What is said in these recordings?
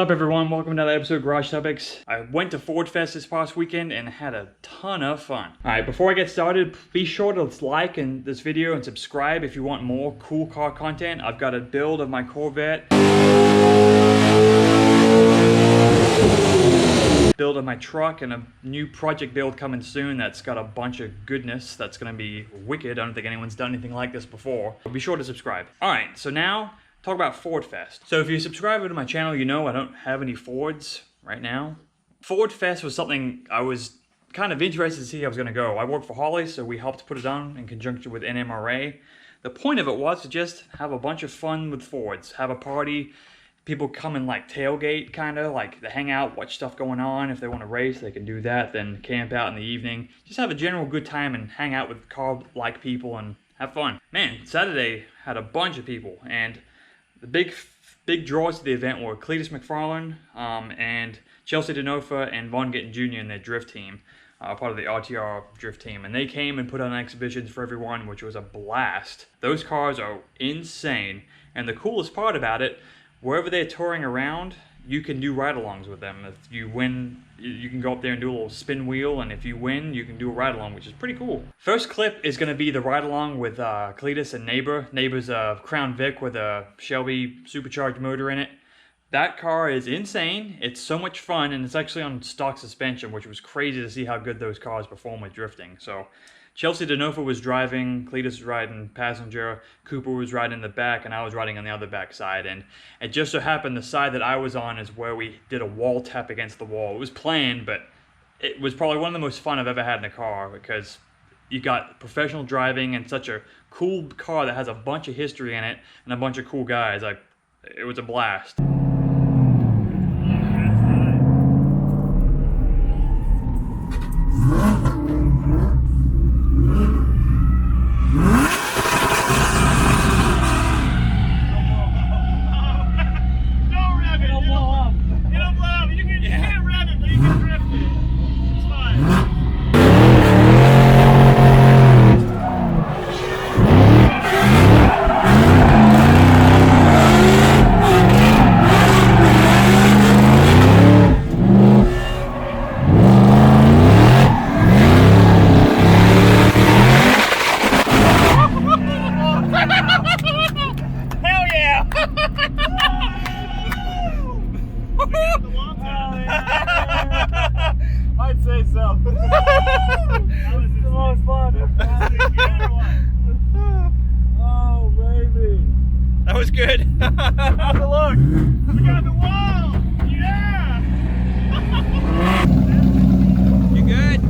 up, everyone? Welcome to another episode of Garage Topics. I went to Ford Fest this past weekend and had a ton of fun. Alright, before I get started, be sure to like this video and subscribe if you want more cool car content. I've got a build of my Corvette, build of my truck, and a new project build coming soon that's got a bunch of goodness that's going to be wicked. I don't think anyone's done anything like this before. But be sure to subscribe. Alright, so now talk about Ford Fest. So if you subscribe to my channel, you know I don't have any Fords right now. Ford Fest was something I was kind of interested to see how I was going to go. I work for Holley, so we helped put it on in conjunction with NMRA. The point of it was to just have a bunch of fun with Fords, have a party. People come and like tailgate, kind of like to hang out, watch stuff going on. If they want to race, they can do that. Then camp out in the evening. Just have a general good time and hang out with car-like people and have fun. Man, Saturday had a bunch of people, and the big draws to the event were Cleetus McFarland and Chelsea Denofa and Vaughn Gitten Jr. and their drift team, part of the RTR drift team. And they came and put on exhibitions for everyone, which was a blast. Those cars are insane. And the coolest part about it, wherever they're touring around, you can do ride-alongs with them. If you win, you can go up there and do a little spin wheel, and if you win, you can do a ride-along, which is pretty cool. First clip is going to be the ride-along with Cleetus and Neighbor. Neighbor's a Crown Vic with a Shelby supercharged motor in it. That car is insane. It's so much fun, and it's actually on stock suspension, which was crazy to see how good those cars perform with drifting. So Chelsea Denofa was driving, Cleetus was riding passenger, Cooper was riding in the back, and I was riding on the other back side. And it just so happened the side that I was on is where we did a wall tap against the wall. It was planned, but it was probably one of the most fun I've ever had in a car, because you got professional driving and such a cool car that has a bunch of history in it and a bunch of cool guys. It was a blast. I'd say so. That was the most fun. Oh, baby. That was good. How's it look? We got the wall. Yeah. You good?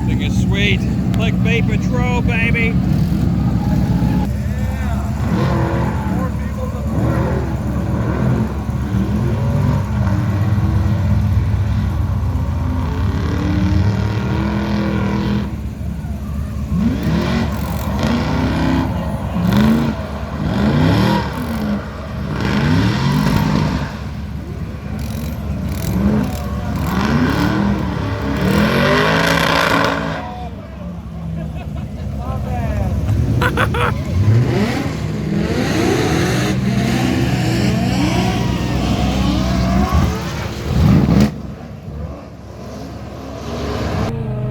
Thing is sweet. Clickbait Patrol, baby.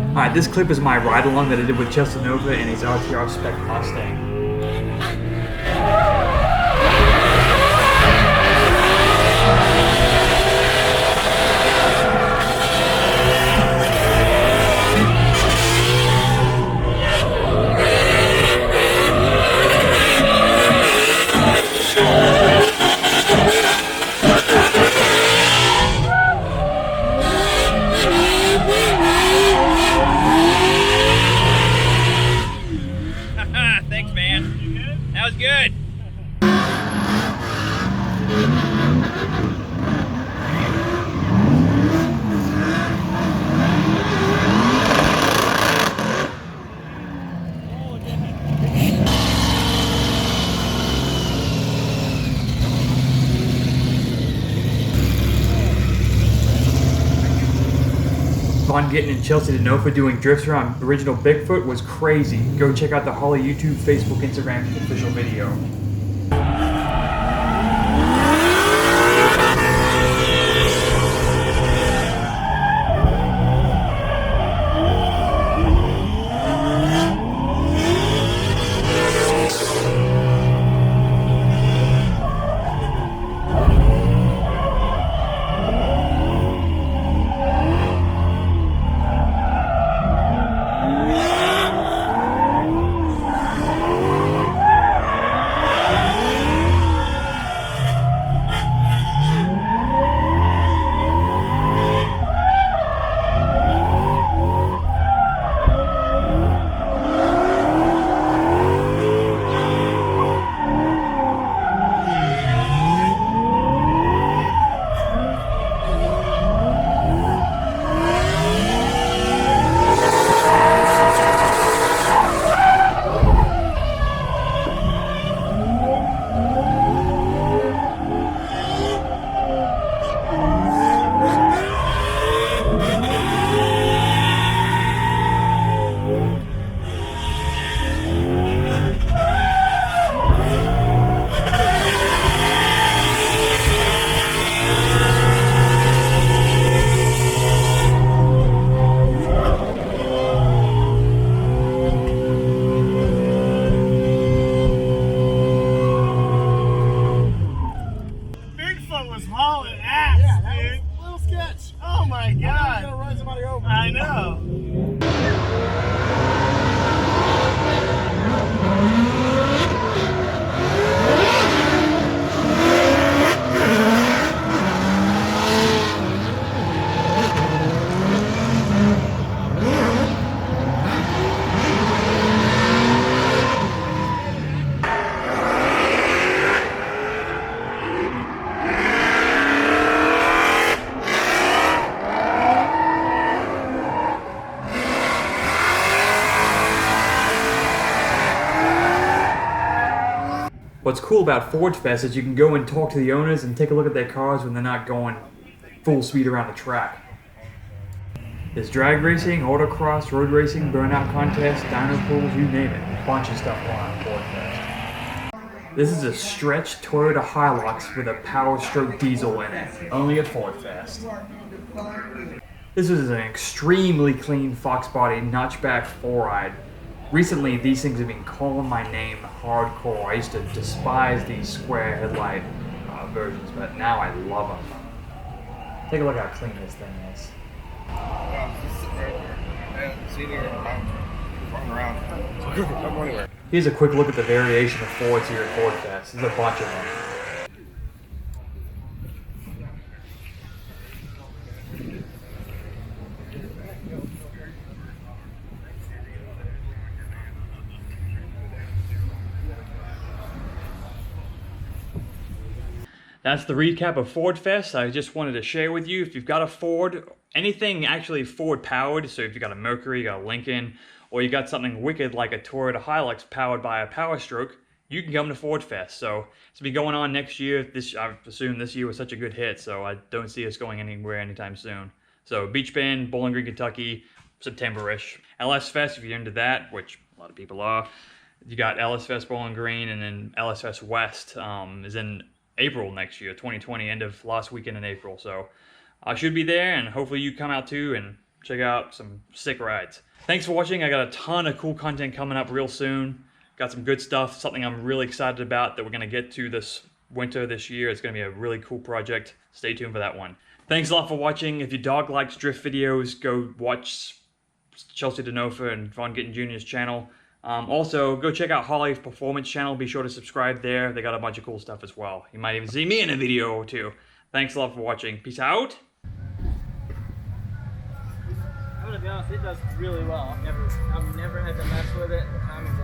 Alright, this clip is my ride-along that I did with Chelsea Denofa and his RTR Spec Mustang. Thanks, man. That was good. Vaughn Gittin and Chelsea Denofa doing drifts around original Bigfoot was crazy. Go check out the Holley YouTube, Facebook, Instagram official video. I know. What's cool about Ford Fest is you can go and talk to the owners and take a look at their cars when they're not going full speed around the track. There's drag racing, autocross, road racing, burnout contests, dyno pools, you name it. A bunch of stuff going on at Ford Fest. This is a stretched Toyota Hilux with a Power Stroke diesel in it, only at Ford Fest. This is an extremely clean Fox body notchback 4-ride. Recently, these things have been calling my name hardcore. I used to despise these square headlight versions, but now I love them. Take a look how clean this thing is. Here's a quick look at the variation of Fords here at Ford Fest. There's a bunch of them. That's the recap of Ford Fest. I just wanted to share with you, if you've got a Ford, anything actually Ford powered, so if you've got a Mercury, you got a Lincoln, or you got something wicked like a Toyota Hilux powered by a Power Stroke, you can come to Ford Fest. So it's be going on next year. I assume this year was such a good hit, so I don't see us going anywhere anytime soon. So Beach Bend, Bowling Green, Kentucky, September-ish. LS Fest, if you're into that, which a lot of people are, you got LS Fest Bowling Green, and then LS Fest West is in April next year, 2020, end of last weekend in April. So I should be there, and hopefully you come out too and check out some sick rides. Thanks for watching. I got a ton of cool content coming up real soon. Got some good stuff, something I'm really excited about that we're gonna get to this winter this year. It's gonna be a really cool project. Stay tuned for that one. Thanks a lot for watching. If your dog likes drift videos, go watch Chelsea Denofa and Vaughn Gitten Jr.'s channel. Also, go check out Holley's Performance channel. Be sure to subscribe there. They got a bunch of cool stuff as well. You might even see me in a video or two. Thanks a lot for watching. Peace out. I'm gonna be honest, it does really well. I've never had to mess with it. The timing's